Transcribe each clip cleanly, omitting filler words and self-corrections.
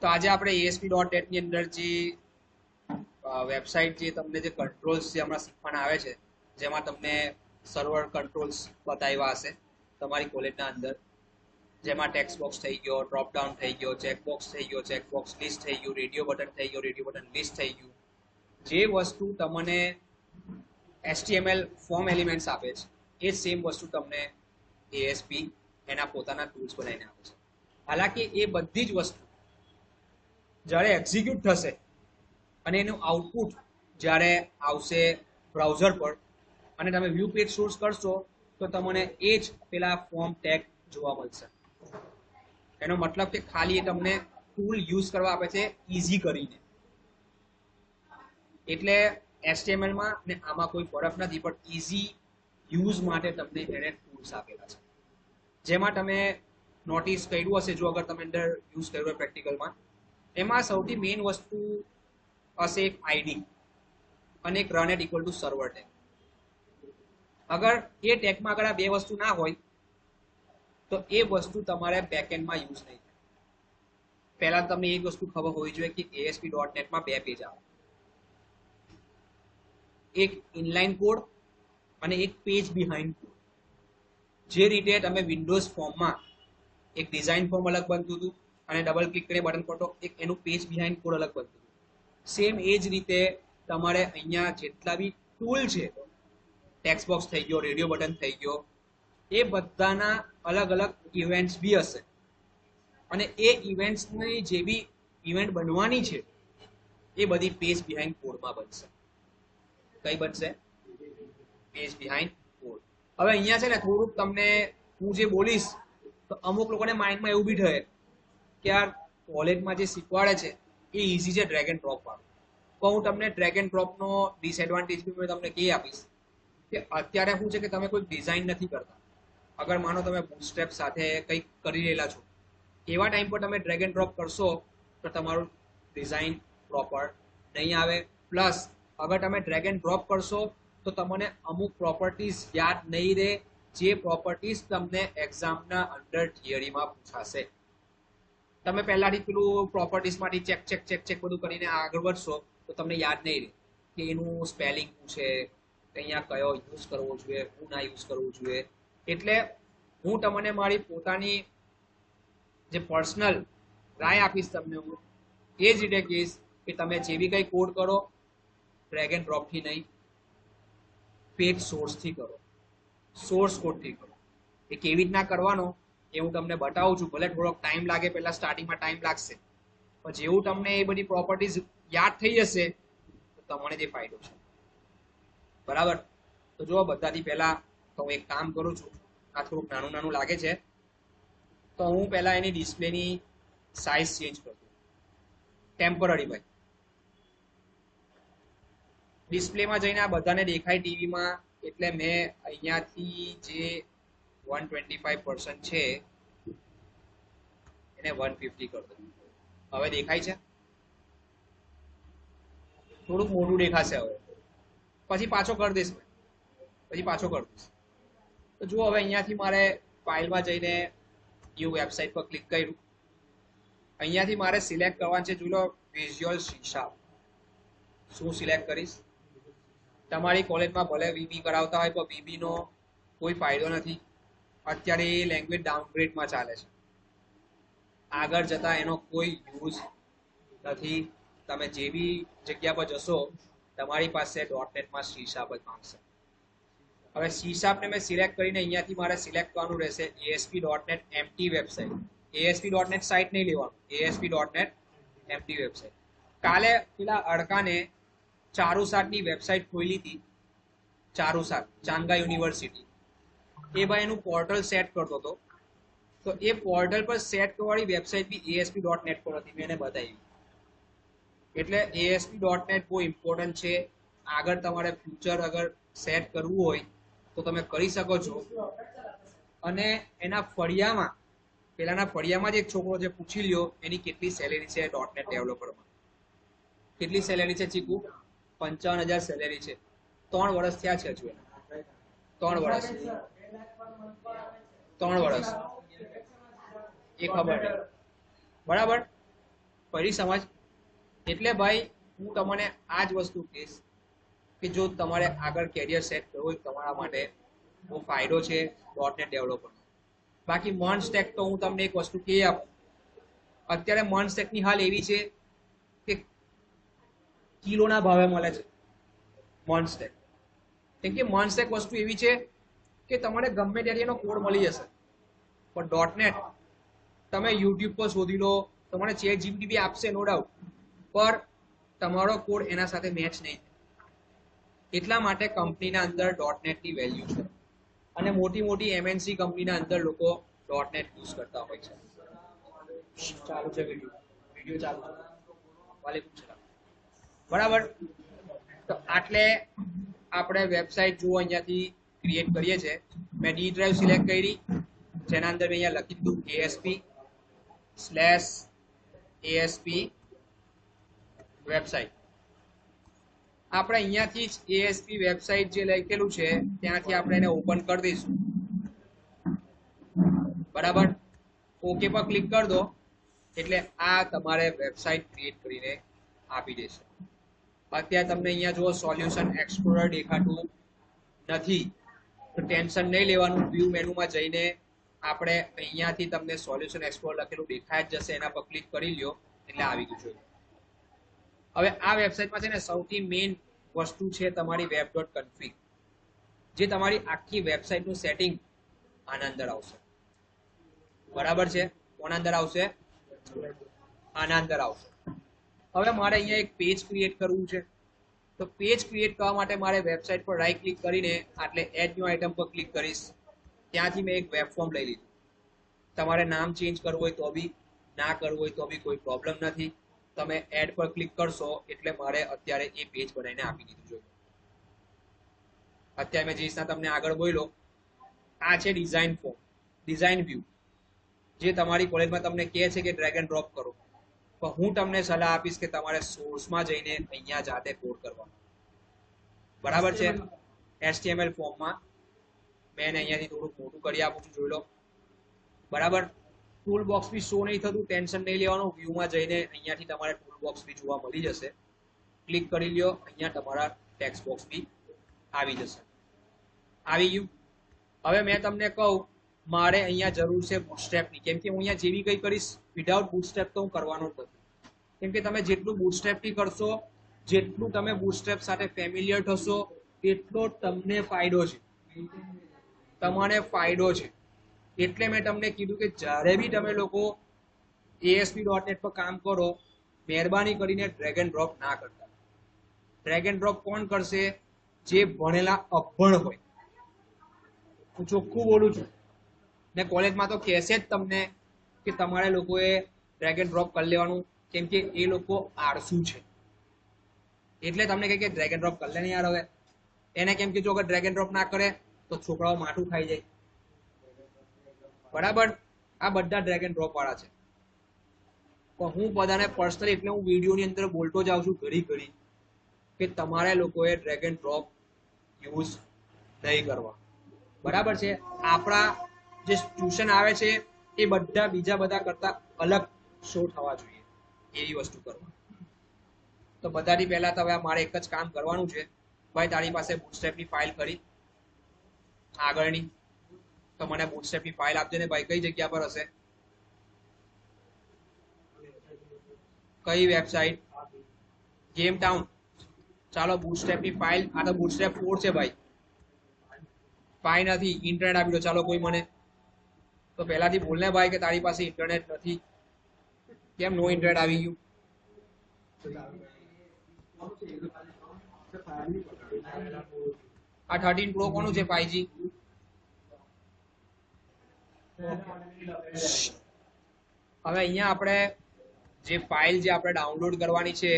તો આજે આપણે ASP.NET ની અંદર જે વેબસાઇટ જે તમને જે કંટ્રોલ્સ જે હમણાં શીખવાના આવે છે, જેમાં તમને સર્વર કંટ્રોલ્સ બતાવ્યા હશે તમારી કોલેજના અંદર, જેમાં ટેક્સ્ટ બોક્સ થઈ ગયો, ડ્રોપ ડાઉન થઈ ગયો, ચેકબોક્સ થઈ ગયો, ચેકબોક્સ લિસ્ટ થઈ ગયું, રેડિયો બટન થઈ ગયો, રેડિયો બટન લિસ્ટ થઈ ગયું. જે વસ્તુ તમને HTML ફોર્મ એલિમેન્ટ્સ આપે છે, એ સેમ વસ્તુ તમને ASP એના પોતાના ટૂલ્સ બનાવીને આપે છે. હાલાકી એ બધી જ વસ્તુ જ્યારે એક્ઝિક્યુટ થશે અને એનું આઉટપુટ જ્યારે આવશે બ્રાઉઝર પર અને તમે વ્યૂ પેજ સોર્સ કરશો તો તમને એ જ પેલા ફોર્મ ટેગ જોવા મળશે. એનો મતલબ કે ખાલી એ તમને ટૂલ યુઝ કરવા આપે છે ઇઝી કરીને. એટલે HTML માં ને આમાં કોઈ ફરક નથી, પણ ઇઝી યુઝ માટે તમને એને ટૂલ્સ આપેલા છે. જેમાં તમે નોટિસ કર્યું હશે, જો અગર તમે અંદર યુઝ કર્યું હોય પ્રેક્ટિકલમાં, એમાં સૌથી મેઇન વસ્તુ હશે એક આઈડી અને એક run at equal to server tag. અગર એ ટેગમાં આગળ આ બે વસ્તુ ના હોય તો એ વસ્તુ તમારે બેકએન્ડમાં યુઝ નહીં થાય. પહેલા તમને એક વસ્તુ ખબર હોવી જોઈએ કે ASP.NET માં બે પેજ આવે, એક ઇનલાઇન કોડ અને એક પેજ બિહાઇન્ડ કોડ. જે રીતે તમે વિન્ડોઝ ફોર્મમાં એક ડિઝાઇન ફોર્મ અલગ બનતું હતું અને ડબલ ક્લિક કરીને બટન પર તો એક એનું પેજ બિહાઇન્ડ કોડ અલગ બનતું હતું, સેમ એ જ રીતે તમારે અહીંયા જેટલા બી ટૂલ છે, ટેક્સ્ટ બોક્સ થઈ ગયો, રેડિયો બટન થઈ ગયો, એ બધાના અલગ અલગ ઇવેન્ટ્સ બી હશે અને એ ઇવેન્ટ્સની જે બી ઇવેન્ટ બનવાની છે એ બધી પેજ બિહાઇન્ડ કોડમાં બનશે. કઈ બનશે? Page behind code. હવે અહીંયા છે ને થોડુંક તમને હું જે બોલીશ તો અમુક લોકોને માઇન્ડમાં એવું બી થાય કે યાર કોલેજમાં જે શીખવાડે છે એ ઇઝી છે ડ્રેગ એન્ડ ડ્રોપ વાળું. તો હું તમને ડ્રેગ એન્ડ ડ્રોપનો ડિસએડવાન્ટેજ બી મેં તમને કહી આપીશ કે અત્યારે શું છે કે તમે કોઈ ડિઝાઇન નથી કરતા. અગર માનો તમે બૂટસ્ટ્રેપ સાથે કંઈક કરી રહેલા છો, એવા ટાઈમ પર તમે ડ્રેગ એન્ડ ડ્રોપ કરશો તો તમારું ડિઝાઇન પ્રોપર નહીં આવે. પ્લસ અગર તમે ડ્રેગ એન્ડ ડ્રોપ કરશો તો તમને અમુક પ્રોપર્ટીઝ યાદ નહીં રહે, જે પ્રોપર્ટીઝ તમને એક્ઝામના અંડર થિયરીમાં પૂછાશે. તમે પહેલાથી પેલું પ્રોપર્ટીઝમાંથી ચેક ચેક ચેક ચેક બધું કરીને આગળ વધશો તો તમને યાદ નહીં રહે કે એનું સ્પેલિંગ શું છે, અહીંયા કયો યુઝ કરવો જોઈએ, હું ના યુઝ કરવું જોઈએ. એટલે હું તમને મારી પોતાની જે પર્સનલ રાય આપીશ તમને, હું એ જ રીતે કહીશ કે તમે જે બી કંઈ કોડ કરો ડ્રેગ એન્ડ ડ્રોપથી નહીં, પેજ સોર્સથી કરો, સોર્સ કોડથી કરો. એ કેવી રીતના કરવાનો એ હું તમને બતાવું છું. ભલે થોડોક ટાઈમ લાગે, પહેલા સ્ટાર્ટિંગમાં ટાઈમ લાગશે, પણ જેવું તમને એ બધી પ્રોપર્ટીઝ યાદ થઈ જશે તો તમને જે ફાયદો છે. બરાબર? તો જો બધાથી પહેલા તો હું એક કામ કરું છું, આ થોડુંક નાનું નાનું લાગે છે તો હું પહેલા એની ડિસ્પ્લેની સાઇઝ ચેન્જ કરું ટેમ્પરરી. ભાઈ ડિસ્પ્લેમાં જઈને આ બધાને દેખાય ટીવીમાં, એટલે મેં અહીંયાથી જે 125% છે એને 150 કરી દઉં. હવે દેખાય છે? થોડુંક મોટું દેખાશે હવે, પછી પાછો કરી દઈશ, પછી પાછો કરી દઈશ. તો જુઓ હવે અહીંયાથી મારે ફાઇલમાં જઈને ન્યૂ વેબસાઇટ પર ક્લિક કર્યું. અહીંયાથી મારે સિલેક્ટ કરવાનું છે, જોઈ લો, વિઝ્યુઅલ સી શાર્પ. શું સિલેક્ટ કરીશ? તમારી કોલેજમાં ભલે વીબી કરાવતા હોય પણ વીબીનો કોઈ ફાયદો નથી. અત્યારે એ લેંગ્વેજ ડાઉનગ્રેડમાં ચાલે છે, આગળ જતા એનો કોઈ યુઝ નથી. તમે જે બી જગ્યા પર જશો તમારી પાસે .NETમાં સી શાર્પ જ માંગશે. હવે સી શાર્પને મેં સિલેક્ટ કરીને અહીંયાથી મારે સિલેક્ટ કરવાનું રહેશે ASP.NET empty website. ASP.NET site નહીં લેવાનું, ASP.NET એમ્પ્ટી વેબસાઇટ. કાલે પેલા અડકાને ચારુસાટની વેબસાઇટ ખોલી હતી, ચારુસાટ ચાંગા યુનિવર્સિટી. એ ભાઈ એનું પોર્ટલ સેટ કરતો હતો, તો એ પોર્ટલ પર સેટ કરવાની વેબસાઇટ બી ASP.NET પર હતી, મેં એને બતાવી. એટલે ASP.NET બહુ ઇમ્પોર્ટન્ટ છે. આગળ તમારે ફ્યુચર અગર સેટ કરવું હોય તો તમે કરી શકો છો. અને એના ફળિયામાં, પેલાના ફળિયામાં જ એક છોકરો છે, પૂછી લ્યો એની કેટલી સેલેરી છે .NET ડેવલપરમાં. કેટલી સેલેરી છે ચીકુ? 55,000 સેલેરી છે. 3 વર્ષ થયા છે હજુ. 3 વર્ષ એ ખબર નહીં. બરાબર? ફરી સમજ. એટલે ભાઈ હું તમને આ જ વસ્તુ કહીશ કે જો તમારે આગળ કેરિયર સેટ કરવું હોય તમારા માટે બહુ ફાયદો છે .NET ડેવલપર. બાકી મન સ્ટેક તો હું તમને એક વસ્તુ કહી આપું, અત્યારે મન સ્ટેકની હાલ એવી છે કે કિલોના ભાવે મળે છે મન સ્ટેક. કેમ કે મન સ્ટેક વસ્તુ એવી છે કે તમારે ગમે ત્યારે એનો કોડ મળી જશે, પણ .NET તમે યુટ્યુબ પર શોધી લો, તમારે ChatGPT બી આપશે નો ડાઉટ, પર તમારો કોડ એના સાથે મેચ નહીં. એટલા માટે કંપનીના અંદર .NET ની વેલ્યુ છે અને મોટી મોટી MNC કંપનીના અંદર લોકો .NET યુઝ કરતા હોય છે. ચાલુ છે વિડિયો ચાલુ છે. વાલેકુમ સલામ. બરાબર. તો આટલે આપણે વેબસાઇટ જુઓ અહીંયાથી ક્રિએટ કરીએ છીએ. મેં ડી ડ્રાઈવ સિલેક્ટ કરી, જેના અંદર મેં અહીંયા લખી દીધું ASP વેબસાઇટ. આપણે અહીંયાથી જ ASP વેબસાઇટ જે લખેલું છે ત્યાંથી આપણે એને ઓપન કરી દઈશું. બરાબર. ઓકે પર ક્લિક કરી દો એટલે આ તમારે વેબસાઇટ ક્રિએટ કરીને આપી દેશે. અત્યારે તમને અહીંયા જો સોલ્યુશન એક્સપ્લોરર દેખાતું નથી તો ટેન્શન નહીં લેવાનું. વ્યૂ મેનુમાં જઈને આપણે અહીંયાથી તમને સોલ્યુશન એક્સપ્લોરર લખેલું દેખાય જ જશે, એના પર ક્લિક કરી લ્યો એટલે આવી ગયું છે. હવે આ વેબસાઇટમાં છે ને સૌથી મેઇન વસ્તુ છે તમારી web.config, જે તમારી આખી વેબસાઇટનું સેટિંગ આના અંદર આવશે. બરાબર છે. કોના અંદર આવશે? આના અંદર આવશે. હવે મારે અહીંયા એક પેજ ક્રિએટ કરવું છે, તો પેજ ક્રિએટ કરવા માટે મારે વેબસાઇટ પર રાઈટ ક્લિક કરીને આટલે એડ ન્યુ આઇટમ પર ક્લિક કરીશ. ત્યાંથી મેં એક વેબ ફોર્મ લઈ લીધું. તમારે નામ ચેન્જ કરવું હોય તો બી, ના કરવું હોય તો બી કોઈ પ્રોબ્લેમ નથી. તમે એડ પર ક્લિક કરશો એટલે મારે અત્યારે એ પેજ બનાવીને આપી દીધું છે. અત્યારે મેં જે રીતના તમને આગળ બોલ્યો, આ છે ડિઝાઇન ફોર્મ, ડિઝાઇન વ્યૂ, જે તમારી કોલેજમાં તમને કહે છે કે ડ્રેગ એન્ડ ડ્રોપ કરો, પણ હું તમને સલાહ આપીશ કે તમારે સોર્સમાં જઈને અહીંયા જાતે કોડ કરવાનો. બરાબર છે. HTML ફોર્મમાં મેં અહીંયાથી થોડું મોટું કરી આપું છું, જોઈ લો. બરાબર. ટૂલ બોક્સ બી શો નહીં થતું, ટેન્શન નહીં લેવાનું. વ્યૂમાં જઈને અહીંયાથી તમારે ટૂલ બોક્સ બી જોવા મળી જશે. ક્લિક કરી લ્યો, અહીંયા તમારા ટેક્સ્ટ બોક્સ બી આવી જશે. આવી ગયું. હવે મેં તમને કહું મારે અહીંયા જરૂર છે બુટસ્ટ્રેપની, કેમ કે હું અહીંયા જેવી કંઈ કરીશ વિધાઉટ બુટસ્ટ્રેપ તો હું કરવાનો જ નથી. કેમ કે તમે જેટલું બુટસ્ટ્રેપથી કરશો, જેટલું તમે બુટસ્ટ્રેપ સાથે ફેમિલિયર થશો એટલો તમને ફાયદો છે, તમારે ફાયદો છે. એટલે મેં તમને કીધું કે જ્યારે બી તમે લોકો ASP.NET પર કામ કરો, મહેરબાની કરીને ડ્રેગ એન્ડ ડ્રોપ ના કરતા. ડ્રેગ એન્ડ ડ્રોપ કોણ કરશે? જે ભણેલા અભણ હોય. હું ચોખ્ખું બોલું છું. ને કોલેજમાં તો કહેશે જ તમને કે તમારે લોકોએ ડ્રેગ એન્ડ ડ્રોપ કરી લેવાનું, કેમ કે એ લોકો આળસુ છે. એટલે તમને કહે કે ડ્રેગ એન્ડ ડ્રોપ કરી લે ને યાર. હવે એને કેમ કે જો અગર ડ્રેગ એન્ડ ડ્રોપ ના કરે તો છોકરાઓ માથું ખાઈ જાય. બરાબર. આ બધા ડ્રેગ એન્ડ ડ્રોપ વાળા છે. પણ હું બધાને પર્સનલી, એટલે હું વિડીયોની અંદર બોલતો જાઉં છું ઘડી ઘડી કે તમારે લોકોએ ડ્રેગ એન્ડ ડ્રોપ યુઝ નહીં કરવા. બરાબર છે. આપણા જે ટ્યુશન આવે છે એ બધા બીજા બધા કરતા અલગ શો થવા જોઈએ, એવી વસ્તુ કરવા. તો બધાથી પહેલા તો હવે મારે એક જ કામ કરવાનું છે. ભાઈ તારી પાસે બુટસ્ટ્રેપની ફાઇલ કરી આગળની, તો મને બુટસ્ટ્રેપની ફાઇલ આપજે ને ભાઈ. કઈ જગ્યા પર હશે? કઈ વેબસાઇટ? Game town. ચાલો બુટસ્ટ્રેપની ફાઇલ. આ તો બુટસ્ટ્રેપ 4 છે ભાઈ. ફાઇલ નથી, ઇન્ટરનેટ આપી દો. ચાલો કોઈ મને તો પહેલાથી બોલને ભાઈ કે તારી પાસે ઇન્ટરનેટ નથી. કેમ નો ઇન્ટરનેટ આવી ગયું? આ 13 પ્રો કોનું છે? 5G. હવે અહીંયા આપણે જે ફાઇલ જે આપણે ડાઉનલોડ કરવાની છે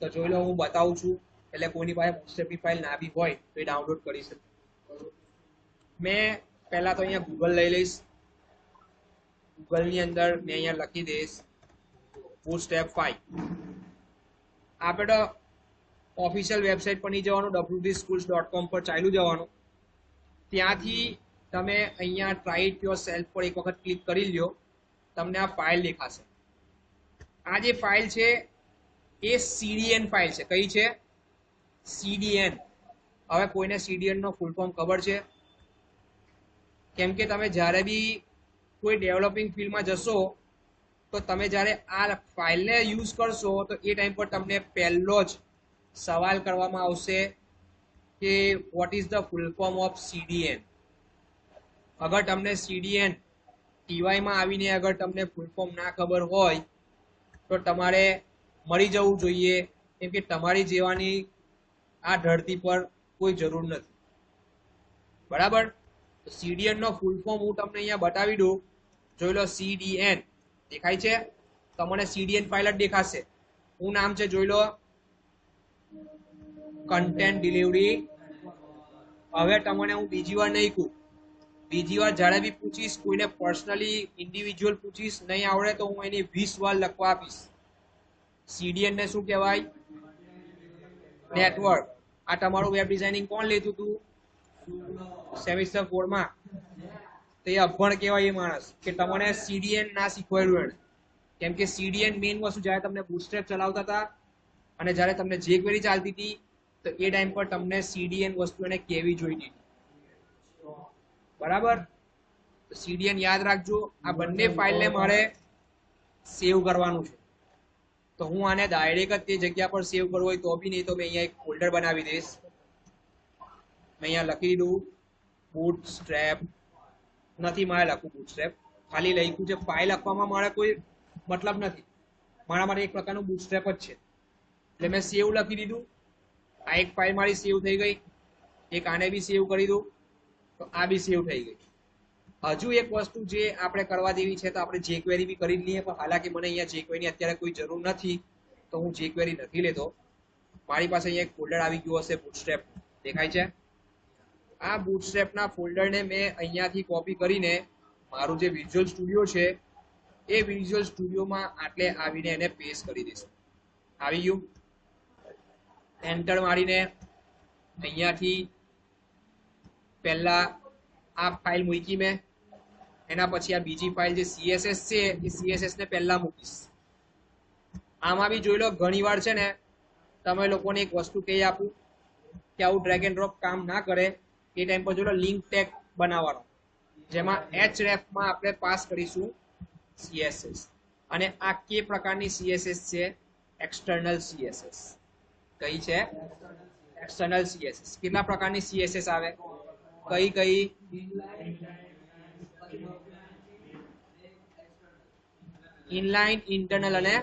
તો જોઈ લો, હું બતાવું છું. એટલે કોઈની પાસે બુટસ્ટ્રેપની ફાઇલ ના બી હોય તો એ ડાઉનલોડ કરી શકે. મેં પહેલા તો અહીંયા ગૂગલ લઈ લઈશ. ગૂગલની અંદર મેં અહીંયા લખી દઈશ બુટસ્ટ્રેપ 5. આપણે તો ઓફિશિયલ વેબસાઇટ પર નહીં જવાનું, wdschools.com પર ચાલ્યું જવાનું. ત્યાંથી તમે અહીંયા ટ્રાય ઇટ યોર સેલ્ફ પર એક વખત ક્લિક કરી લ્યો, તમને આ ફાઇલ દેખાશે. આ જે ફાઇલ છે એ CDN ફાઇલ છે. કઈ છે? CDN. હવે કોઈને CDN નો ફૂલ ફોર્મ ખબર છે? કેમ કે તમે જ્યારે બી કોઈ ડેવલપિંગ ફિલ્ડમાં જશો તો તમે જ્યારે આ ફાઇલને યુઝ કરશો તો એ ટાઈમ પર તમને પહેલો જ સવાલ કરવામાં આવશે કે what is the full form of CDN. અગર તમને CDN TYમાં આવીને અગર તમને ફૂલ ફોર્મ ના ખબર હોય તો તમારે મળી જવું જોઈએ, કેમ કે તમારી જેવાની આ ધરતી પર કોઈ જરૂર નથી. બરાબર? CDN નો ફૂલ ફોર્મ હું તમને અહીંયા બતાવી દઉં. જોઈ લો, CDN દેખાય છે તમને? CDN ફાઇલ જ દેખાશે. શું નામ છે? જોઈ લો, કન્ટેન્ટ ડિલિવરી. હવે તમને હું બીજી વાર નહીં કહું, બીજી વાર જ્યારે બી પૂછીશ, કોઈને પર્સનલી ઇન્ડિવિજ્યુઅલ પૂછીશ, નહીં આવડે તો હું એની 20 વાર લખવા આપીશ. CDN ને શું કહેવાય? નેટવર્ક. આ તમારું વેબ ડિઝાઇનિંગ કોણ લેતું હતું સેમિસ્ટર 4 માં? તો એ અભણ કહેવાય એ માણસ કે તમને CDN ના શીખવાડ્યું એને. કેમ કે CDN મેઇન વસ્તુ જ્યારે તમને બુટસ્ટ્રેપ ચલાવતા હતા અને જ્યારે તમને jQuery ચાલતી હતી તો એ ટાઈમ પર તમને CDN વસ્તુ એને કેવી જોઈતી હતી. બરાબર? તો CDN યાદ રાખજો. આ બંને ફાઇલને મારે સેવ કરવાનું છે. તો હું આને ડાયરેક્ટ જ તે જગ્યા પર સેવ કરવું હોય તો બી નહીં, તો મેં અહીંયા એક ફોલ્ડર બનાવી દઈશ. મેં અહીંયા લખી દીધું બુટસ્ટ્રેપ. નથી મારે લખવું બુટસ્ટ્રેપ, ખાલી લખ્યું છે. ફાઇલ લખવામાં મારે કોઈ મતલબ નથી. મારા માટે એક પ્રકારનું બુટસ્ટ્રેપ જ છે. એટલે મેં સેવ લખી દીધું. આ એક ફાઇલ મારી સેવ થઈ ગઈ. એક આને બી સેવ કરી દઉં તો આ બી સેવ થઈ ગઈ. હજુ એક વસ્તુ જે આપણે કરવા દેવી છે તો આપણે jQuery બી કરી લઈએ, પણ હાલાકી મને અહીંયા jQuery ની અત્યારે કોઈ જરૂર નથી તો હું jQuery નથી લેતો. મારી પાસે અહીંયા એક ફોલ્ડર આવી ગયું હશે બુટસ્ટ્રેપ. દેખાય છે? આ બુટસ્ટ્રેપના ફોલ્ડરને મેં અહીંયાથી કોપી કરીને મારું જે વિઝ્યુઅલ સ્ટુડિયો છે એ વિઝ્યુઅલ સ્ટુડિયોમાં આટલે આવીને એને પેસ્ટ કરી દઈશું. આવી ગયું. એન્ટર મારીને અહીંયાથી પહેલા આ ફાઇલ મૂકી મેં, એના પછી આ બીજી ફાઇલ જે CSS છે એ CSS ને પહેલા મૂકીશ. આમાં બી જોઈ લો, ઘણી વાર છે ને તમે લોકોને એક વસ્તુ કહી આપું કે આવું ડ્રેગ એન્ડ ડ્રોપ કામ ના કરે. એ ટાઈમ પર જોઈ લો લિંક ટેગ બનાવવાનો, જેમાં href માં આપણે પાસ કરીશું CSS. અને આ કે પ્રકારની CSS છે? External CSS. કઈ છે? External CSS. કેટલા પ્રકારની CSS આવે? કઈ કઈ? ઇનલાઇન, ઇન્ટરનલ અને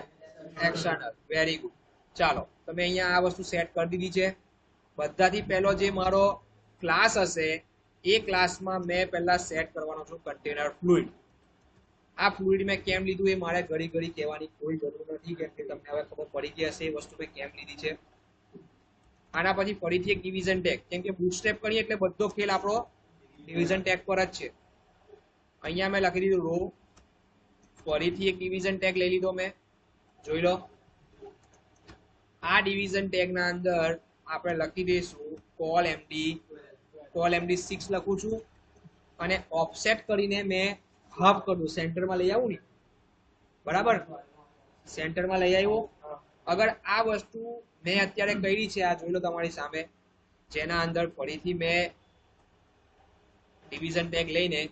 એક્સટર્નલ. Very good. ચાલો, તમે અહીંયા આ વસ્તુ સેટ કરી દીધી છે. બધાથી પહેલો જે મારો ક્લાસ હશે એ ક્લાસમાં મેં પહેલા સેટ કરવાનો છું કન્ટેનર ફ્લુઇડ. આ ફ્લુઇડ મેં કેમ લીધું એ મારે ઘડી ઘડી કહેવાની કોઈ જરૂર નથી, કેમ કે તમને હવે ખબર પડી ગઈ હશે એ વસ્તુ મેં કેમ લીધી છે. આના પછી ફરીથી એક ડિવિઝન ટેગ, કેમ કે બુટસ્ટ્રેપ કરીએ એટલે બધો ખેલ આપણો ડિવિઝન ટેગ પર જ છે. અહીંયા મેં લખી દીધું રો. ફરીથી એક ડિવિઝન ટેગ લઈ લીધો મેં. જોઈ લો, આ ડિવિઝન ટેગના અંદર આપણે લખી દઈશું call md6 લખું છું અને ઓફસેટ કરીને મેં હાફ કરું, સેન્ટરમાં લઈ આવું ને. બરાબર? સેન્ટરમાં લઈ આવ્યો. અગર આ વસ્તુ મેં અત્યારે કરી છે, આ જોઈ લો તમારી સામે, જેના અંદર ફરીથી મેં ડિવિઝન ટેગ લઈને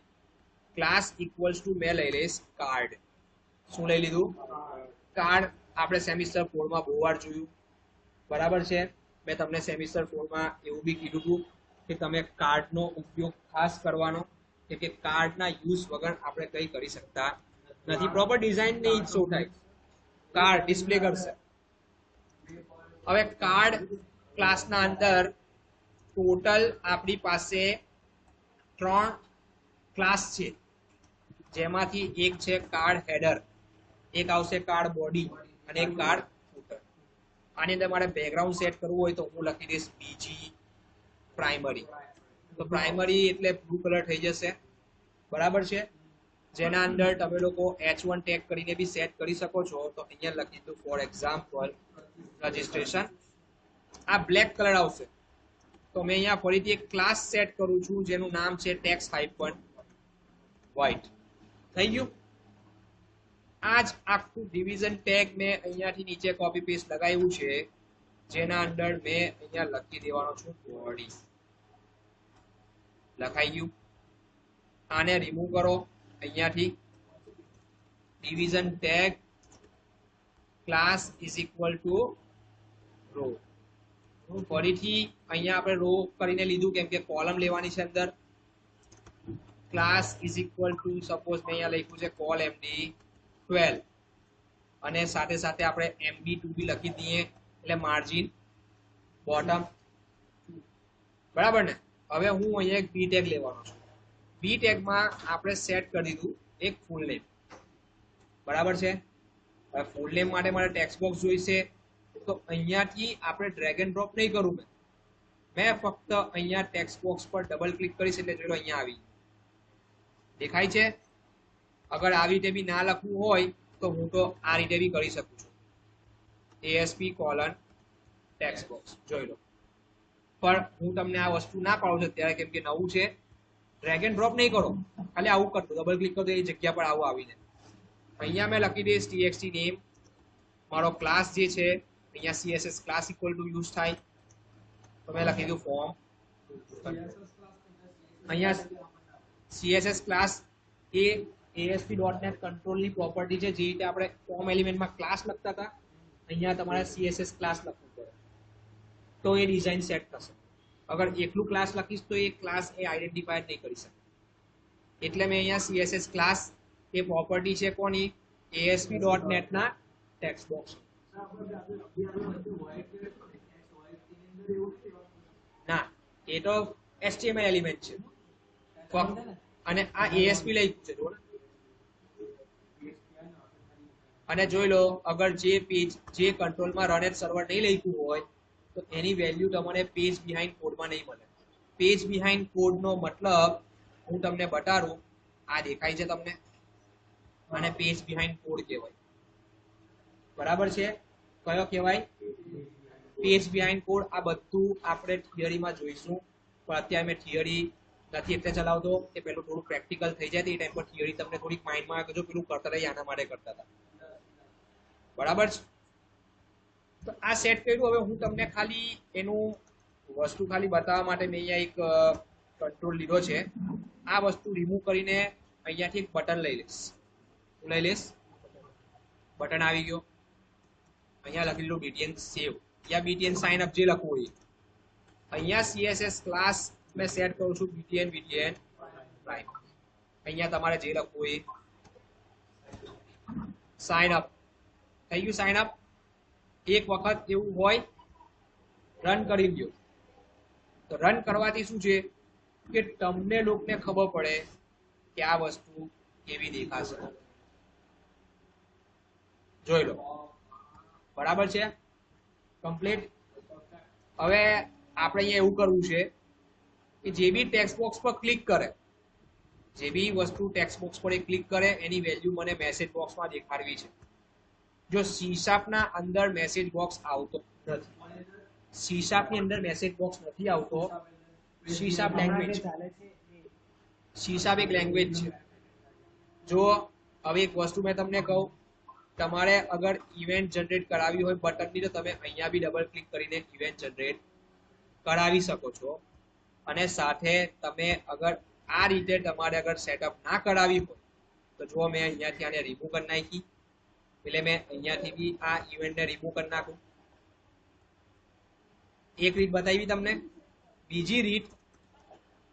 ક્લાસ ઇક્વલ્સ ટુ મેં લઈ લઈશ કાર્ડ. શું લઈ લીધું? કાર્ડ. આપણે સેમિસ્ટર 4 માં બહુ વાર જોયું. બરાબર છે? મેં તમને સેમિસ્ટર 4 માં એવું બી કીધું હતું કે તમે કાર્ડનો ઉપયોગ ખાસ કરવાનો, કેમ કે કાર્ડના યુઝ વગર આપણે કંઈ કરી શકતા નથી. પ્રોપર ડિઝાઇન નહીં શો થાય, કાર્ડ ડિસ્પ્લે કરશે. હવે કાર્ડ ક્લાસના અંદર ટોટલ આપણી પાસે 3 ક્લાસ છે, જેમાંથી એક છે કાર્ડ હેડર, એક આવશે કાર્ડ બોડી અને એક કાર્ડ ફૂટર. આની અંદર મારે બેકગ્રાઉન્ડ સેટ કરવું હોય તો હું લખી દઈશ બીજી પ્રાઇમરી. તો પ્રાઇમરી એટલે બ્લુ કલર થઈ જશે. બરાબર છે? જેના અંદર તમે લોકો h1 ટેગ કરીને બી સેટ કરી શકો છો. તો અહીંયા લખી દઉં ફોર એક્ઝામ્પલ રજિસ્ટ્રેશન. આ બ્લેક કલર આવશે. તો મેં અહીંયા ફરીથી એક ક્લાસ સેટ કરું છું જેનું નામ છે ટેક્સ હાઇફન વ્હાઇટ. થઈ ગયું? આ જ આખું ડિવિઝન ટેગ મેં અહીંયાથી નીચે કોપી પેસ્ટ લગાવ્યું છે, જેના અંદર મેં અહીંયા લખી દેવાનો છું બોડી. લખાઈ ગયું. આને રિમૂવ કરો અહીંયાથી. Division tag class is equal to row. ફરીથી અહીંયા આપણે રો કરીને લીધું કેમ કે કોલમ લેવાની છે અંદર. Class is equal two suppose મેં અહીંયા લખ્યું છે કોલ એમડી 12 અને સાથે સાથે આપણે MB2 બી લખી દઈએ એટલે માર્જિન બોટમ. બરાબર ને? હવે હું અહીંયા એક બી ટેગ લેવાનો છું. બી ટેગમાં આપણે સેટ કરી દીધું એક ફૂલ નેમ. બરાબર છે? હવે ફૂલ નેમ માટે મારે ટેક્સ્ટ બોક્સ જોઈશે, તો અહીંયાથી આપણે ડ્રેગ એન્ડ ડ્રોપ નહીં કરું મેં ફક્ત અહીંયા ટેક્સ્ટ બોક્સ પર ડબલ ક્લિક કરીશ એટલે જોઈ લો અહીંયા આવી દેખાય છે. અગર આવી રીતે બી ના લખવું હોય તો હું તો આ રીતે બી કરી શકું છું, ASP કોલન ટેક્સ્ટ બોક્સ. જોઈ લો. પણ હું તમને આ વસ્તુ ના પાડું છું અત્યારે કેમ કે નવું છે. ડ્રેગ એન્ડ ડ્રોપ નહીં કરો, ખાલી આવું કરતો ડબલ ક્લિક કરો તો એ જગ્યા પર આવું આવીને અહીંયા મેં લખી દઈશ txt નેમ. મારો ક્લાસ જે છે અહીંયા CSS class equal to use થાય તો મેં લખી દીધું ફોર્મ. અહીંયા CSS ક્લાસ એ ASP.NET કંટ્રોલની પ્રોપર્ટી છે. જે રીતે આપણે ફોર્મ એલિમેન્ટમાં ક્લાસ લખતા હતા અહીંયા તમારે CSS ક્લાસ લખવું પડે તો એ ડિઝાઇન સેટ થશે. અગર એકલું ક્લાસ લખીશ તો એ ક્લાસ એ આઈડેન્ટિફાય નહીં કરી શકે. એટલે મેં અહીંયા CSS ક્લાસ એ પ્રોપર્ટી છે કોની? ASP.NET ના ટેક્સ્ટ બોક્સ. ના, એ તો HTML એલિમેન્ટ છે ફક્ત, અને આ ASP લખ્યું છે જોડે. અને જોઈ લો અગર જે પેજ જે કંટ્રોલમાં રન એટ સર્વર નહીં લખ્યું હોય તો એની વેલ્યુ તમને પેજ બિહાઇન્ડ કોડમાં નહીં મળે. પેજ બિહાઇન્ડ કોડનો મતલબ હું તમને બતાડું. આ દેખાય છે તમને? અને પેજ બિહાઇન્ડ કોડ કહેવાય. બરાબર છે? કયો કહેવાય? Page behind code. આ બધું આપણે થિયરીમાં જોઈશું, પણ અત્યારે મેં થિયરી નથી એટલે ચલાવતો કે પેલું થોડું પ્રેક્ટિકલ થઈ જાય તો એ ટાઈમ પર થિયરી તમને થોડીક માઇન્ડમાં આવે કે જો પેલું કરતા રહી આના માટે કરતા હતા. બરાબર છે? તો આ સેટ કર્યું. હવે હું તમને ખાલી એનું વસ્તુ ખાલી બતાવવા માટે મેં અહીંયા એક કંટ્રોલ લીધો છે. આ વસ્તુ રિમૂવ કરીને અહીંયાથી એક બટન લઈ લઈશ. હું લઈ લઈશ બટન આવી ગયો. અહીંયા લખી લીધું BTN સેવ યા BTN સાઇન અપ જે લખવું હોય. અહીંયા CSS ક્લાસ મેં સેટ કરું છું BTN પ્રાઇમ. અહીંયા તમારે જે લખવું હોય સાઇન અપ. થઈ ગયું સાઇન અપ. એક વખત એવું હોય રન કરી દો. તો રન કરવાથી શું છે કે તમને લોકોને ખબર પડે કે આ વસ્તુ કેવી દેખાશે. જોઈ લો. બરાબર છે? કમ્પ્લીટ. હવે આપણે અહીંયા એવું કરવું છે કે જે બી ટેક્સ્ટ બોક્સ પર ક્લિક કરે, જે બી વસ્તુ ટેક્સ્ટ બોક્સ પર ક્લિક કરે એની વેલ્યુ મને મેસેજ બોક્સમાં દેખાડવી છે. જો C# ના અંદર મેસેજ બોક્સ આવતો નથી, C# ની અંદર મેસેજ બોક્સ નથી આવતો. C# લેંગ્વેજ, C# એક લેંગ્વેજ છે. જો હવે એક વસ્તુ મેં તમને કહું, તમારે અગર ઇવેન્ટ જનરેટ કરાવી હોય બટનની તો તમે અહીંયા બી ડબલ ક્લિક કરીને ઇવેન્ટ જનરેટ કરાવી શકો છો. અને સાથે તમે અગર આ રીતે તમારે અગર સેટઅપ ના કરાવી હોય તો જો મેં અહીંયાથી આને રિમૂવ કરી નાખી એટલે મેં અહીંયાથી બી આ ઇવેન્ટને રિમૂવ કરી નાખું. એક રીત બતાવી તમને. બીજી રીત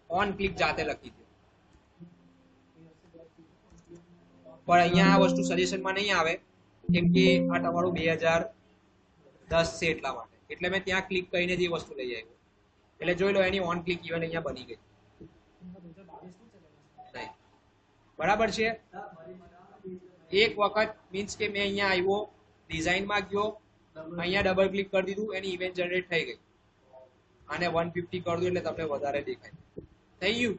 ઓન ક્લિક જાતે લખી દો. પણ અહીંયા આ વસ્તુ સજેશનમાં નહીં આવે કેમ કે આ તમારું 2010 છે એટલા માટે. એટલે મેં ત્યાં ક્લિક કરીને જે વસ્તુ લઈ આવ્યો. એટલે જોઈ લો એની ઓન ક્લિક ઇવેન્ટ અહીંયા બની ગઈ. બરાબર છે? એક વખત મીન્સ કે મેં અહીંયા આવ્યો, ડિઝાઇનમાં ગયો, અહીંયા ડબલ ક્લિક કરી દીધું, એની ઇવેન્ટ જનરેટ થઈ ગઈ. આને 150 કરી દઉં એટલે તમને વધારે દેખાય. થઈ ગયું?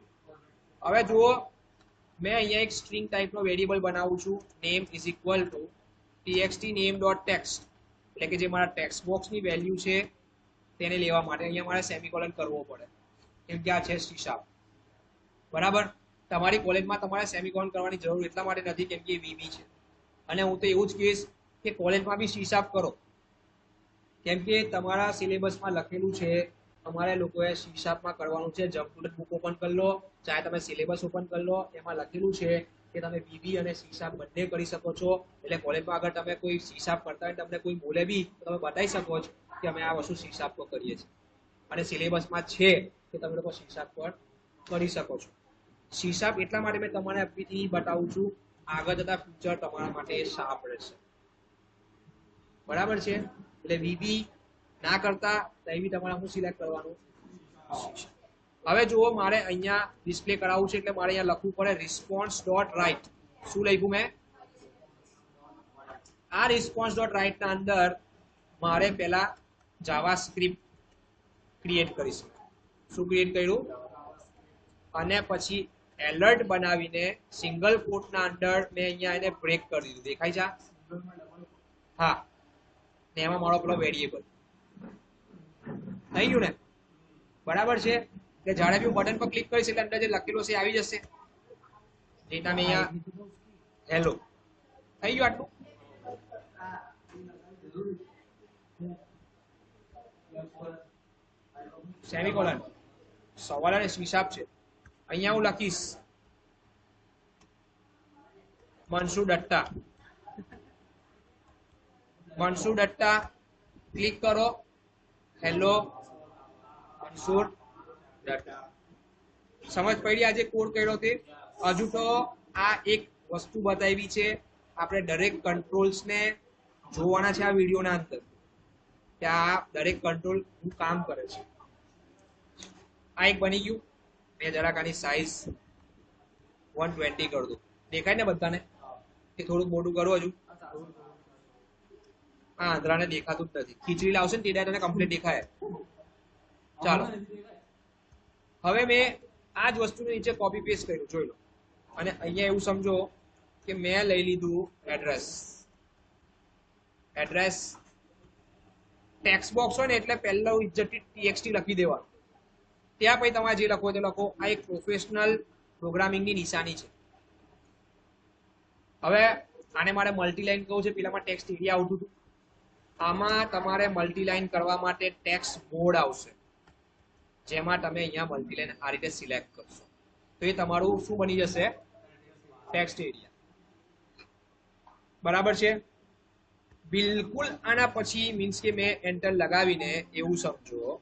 હવે જુઓ, મેં અહીંયા એક સ્ટ્રિંગ ટાઈપનો વેરિયેબલ બનાવું છું. Name is equal two txt name.text. એટલે કે જે મારા ટેક્સ્ટ બોક્સની વેલ્યુ છે તેને લેવા માટે અહીંયા મારે સેમિકોલન કરવો પડે કેમ કે આ છે C#. બરાબર? તમારી કોલેજમાં તમારે સેમિકોલન કરવાની જરૂર એટલા માટે નથી કેમ કે એ VB છે. અને હું તો એવું જ કહીશ કે કોલેજમાં બી હિસાબ કરો, કેમ કે તમારા સિલેબસમાં લખેલું છે તમારે લોકોએ હિસાબમાં કરવાનું છે. જમ્પ બુક ઓપન કરી લો, ચાહે તમે સિલેબસ ઓપન કરી લો, એમાં લખેલું છે કે તમે બીબી અને હિસાબ બંને કરી શકો છો. એટલે કોલેજમાં આગળ તમે કોઈ હિસાબ કરતા હોય તમને કોઈ બોલે બી તમે બતાવી શકો છો કે અમે આ વસ્તુ હિસાબ પર કરીએ છીએ, અને સિલેબસમાં છે કે તમે લોકો હિસાબ પર કરી શકો છો. હિસાબ એટલા માટે મેં તમારે અભીથી બતાવું છું, આગળ જતા ફ્યુચર તમારા માટે સાફ રહેશે. બરાબર છે? એટલે વીબી ના કરતા દયવી તમારે શું સિલેક્ટ કરવાનું? હવે જુઓ, મારે અહીંયા ડિસ્પ્લે કરાવવું છે એટલે મારે અહીંયા લખવું પડે રિસ્પોન્સ ડોટ રાઇટ. શું લખ્યું મેં? આ રિસ્પોન્સ ડોટ રાઇટ ના અંદર મારે પહેલા જાવાસ્ક્રિપ્ટ ક્રિએટ કરીશું. શું ક્રિએટ કર્યું? અને પછી એલર્ટ બનાવીને સિંગલ કોટના અંદર મેં અહીંયા એને બ્રેક કરી દીધું. દેખાય છે? હા, ને એમાં મારો પેલો વેરિયેબલ થઈ ગયું ને? બરાબર છે? કે જ્યારે બી હું બટન પર ક્લિક કરીશ એટલે અંદર જે લખેલું છે આવી જશે. ડેટા મેં અહીંયા હેલો થઈ ગયું. આટલું સેમિકોલન સવાલ અને હિસાબ છે. અહીંયા હું લખીશ મનસુર દત્તા. મનસુર દત્તા ક્લિક કરો, હેલો મનસુર દત્તા. સમજ પડી આજે કોડ કર્યો તે? હજુ તો આ એક વસ્તુ બતાવી છે, આપણે દરેક કંટ્રોલ્સ ને જોવાના છે આ વિડીયોના અંદર કે આ દરેક કંટ્રોલ શું કામ કરે છે. આ એક બની ગયું. મેં જરાક આની સાઈઝ 120 કરી દઉં. દેખાય ને બધાને? કે થોડુંક મોટું કરું હજુ? હા, આંધળાને દેખાતું જ નથી. ખીચડી લાવશે ને તે ડાયરેક્ટ કમ્પ્લીટ દેખાય. ચાલો, હવે મેં આ જ વસ્તુને નીચે કોપી પેસ્ટ કર્યું, જોઈ લો. અને અહીંયા એવું સમજો કે મેં લઈ લીધું એડ્રેસ. એડ્રેસ ટેક્સ્ટ બોક્સ હોય ને એટલે પહેલા ઇજ્જતથી ટીએક્સટી લખી દેવાનું. ત્યાં પછી તમારે જે લખો તે લખો. આ એક પ્રોફેશનલ પ્રોગ્રામિંગની નિશાની છે. હવે આને મારે મલ્ટીલાઈન કહું છે, પેલામાં ટેક્સ્ટ એરિયા આવતું હતું. આમાં તમારે મલ્ટીલાઈન કરવા માટે ટેક્સ્ટ મોડ આવશે, જેમાં તમે અહીંયા મલ્ટીલાઈન આ રીતે સિલેક્ટ કરશો તો એ તમારું શું બની જશે? Text area. બરાબર છે? બિલકુલ આના પછી મીન્સ કે મેં એન્ટર લગાવીને એવું સમજો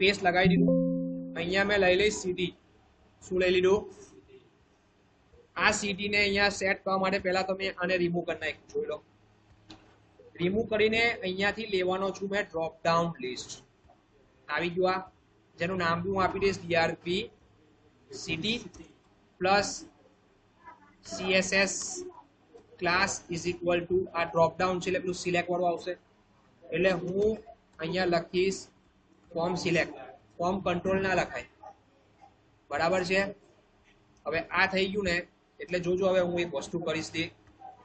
પેસ્ટ લગાવી દીધું. અહીંયા મેં લઈ લઈશ સીટી. શું લઈ લીધું? આ સીટી ને અહીંયા સેટ કરવા માટે પહેલા તો મેં આને રિમૂવ કરી નાખ્યું. જોઈ લો, રિમૂવ કરીને અહીંયાથી લેવાનો છું મેં ડ્રોપ ડાઉન લિસ્ટ. આવી ગયું આ, જેનું નામ બી હું આપી દઈશ DRP city plus CSS class is equal to આ ડ્રોપ ડાઉન છે એટલે પેલું સિલેક્ટ વાળું આવશે. એટલે હું અહીંયા લખીશ ફોર્મ સિલેક્ટ. ફોર્મ કંટ્રોલ ના લખાય. બરાબર છે? હવે આ થઈ ગયું ને એટલે જોજો, હવે હું એક વસ્તુ કરીશ. તે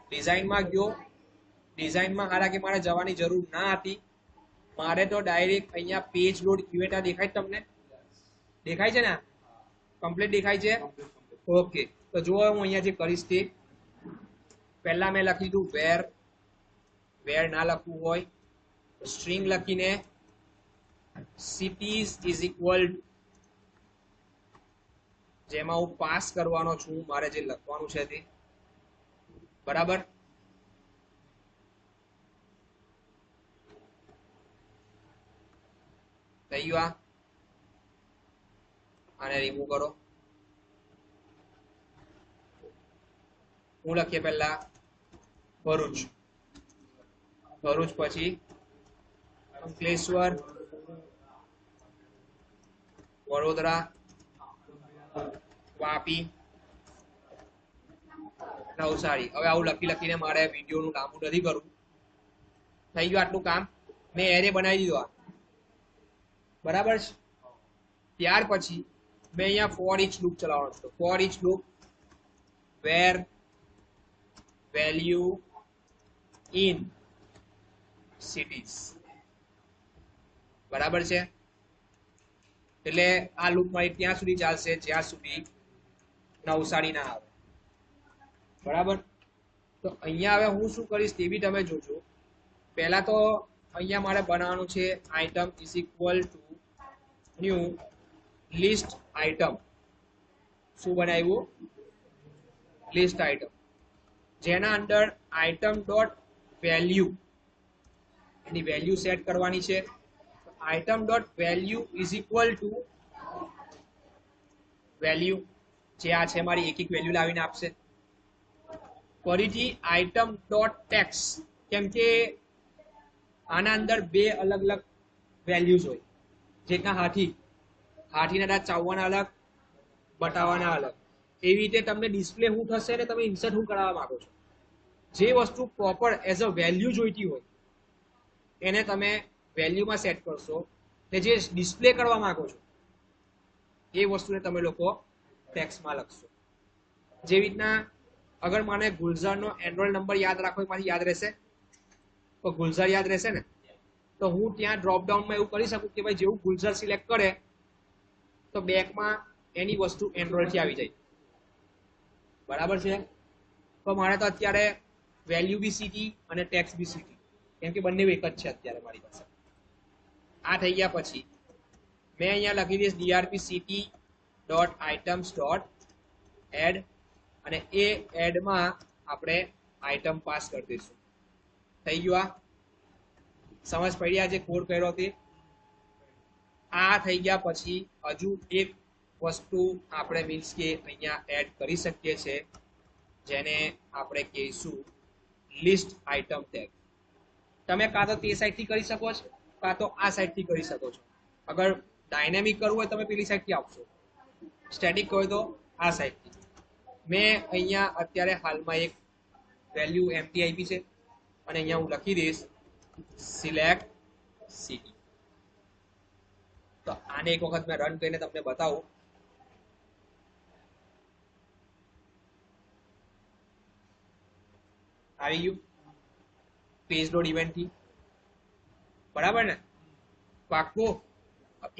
ડિઝાઇનમાં ગયો. ડિઝાઇનમાં હારા કે મારે જવાની જરૂર ના હતી. મારે તો ડાયરેક્ટ અહીંયા પેજ લોડ ઇવેન્ટ દેખાય તમને? દેખાય છે ને? કમ્પ્લીટ દેખાય છે? ઓકે, તો જો હું અહીંયા જે કરીશ તે પહેલા મેં લખી દીધું વેર. વેર ના લખવું હોય સ્ટ્રિંગ લખીને cities ઇઝ ઇક્વલ, જેમાં હું પાસ કરવાનો છું મારે જે લખવાનું છે તે. બરાબર? થઈ ગયું. આને રિમૂવ કરો. હું લખીએ પહેલા ભરૂચ. ભરૂચ પછી અંકલેશ્વર, વડોદરા, વાપી, નવસારી. હવે આવું લખી લખીને મારે વિડીયોનું લાંબુ નથી કરવું. થઈ ગયું આટલું કામ. મેં એરે બનાવી દીધો આ. બરાબર છે? ત્યાર પછી મેં અહીંયા ફોર ઇચ લૂપ ચલાવવાનો છે. For each loop where value in cities. બરાબર છે? એટલે આ લૂપ મારી ત્યાં સુધી ચાલશે જ્યાં સુધી નવસારી ના આવે. બરાબર? તો અહીંયા હવે હું શું કરીશ તે બી તમે જોજો. પહેલા તો અહીંયા મારે બનાવવાનું છે item is equal to new list item. શું બનાવ્યું? લિસ્ટ આઇટમ, જેના અંદર આઇટમ ડોટ વેલ્યુ, એની વેલ્યુ સેટ કરવાની છે. Item dot value is equal two value, જે આ છે મારી એક વેલ્યુ લાવીને આપશે. ફરીથી આઇટમ ડોટ ટેક્સ, કેમ કે આના અંદર બે અલગ અલગ વેલ્યુઝ હોય, જેટના હાથીના દાંત ચાવવાના અલગ, બતાવવાના અલગ. એવી રીતે તમને ડિસ્પ્લે શું થશે ને તમે ઇન્સર્ટ શું કરાવવા માંગો છો, જે વસ્તુ પ્રોપર એઝ અ વેલ્યુ જોઈતી હોય એને તમે વેલ્યુમાં સેટ કરશો, ને જે ડિસ્પ્લે કરવા માંગો છો એ વસ્તુને તમે લોકો ટેક્સ્ટમાં લખશો. જેવી રીતના અગર મને ગુલઝારનો એનરોલ નંબર યાદ રાખો, એમાંથી યાદ રહેશે તો ગુલઝાર યાદ રહેશે ને, તો હું ત્યાં ડ્રોપ ડાઉનમાં એવું કરી શકું કે ભાઈ જેવું ગુલઝાર સિલેક્ટ કરે તો બેકમાં એની વસ્તુ એનરોલથી આવી જાય. બરાબર છે? તો મારે તો અત્યારે વેલ્યુ બી સીટી અને ટેક્સ બી સીટી, કેમ કે બંને એક જ છે અત્યારે મારી પાસે. આ થઈ ગયા પછી મેં અહીંયા લખી દઈશ DRP city dot items dot add, અને એ એડમાં આપણે આઇટમ પાસ કરી દઈશું. થઈ ગયું? આ સમજ પડી? આ જે કોડ કર્યો તે આ થઈ ગયા પછી હજુ એક વસ્તુ આપણે મીન્સ કે અહીંયા એડ કરી શકીએ છીએ, જેને આપણે કહીશું લિસ્ટ આઇટમ ટેગ. તમે કાં તો તે સાઈડથી કરી શકો છો, કાં તો આ સાઈડથી કરી શકો છો. અગર ડાયનેમિક કરવું હોય તમે પેલી સાઈડથી આપશો, સ્ટેટિક હોય તો આ સાઈડથી. મેં અહીંયા અત્યારે હાલમાં એક વેલ્યુ એમ્પ્ટી આપી છે, અને અહીંયા હું લખી દઈશ સિલેક્ટ સિટી. તો આને એક વખત મેં રન કરીને તમને બતાવું. આવી ગયું પેજ ડોટ ઇવેન્ટ થી. બરાબર ને? પાક્કું.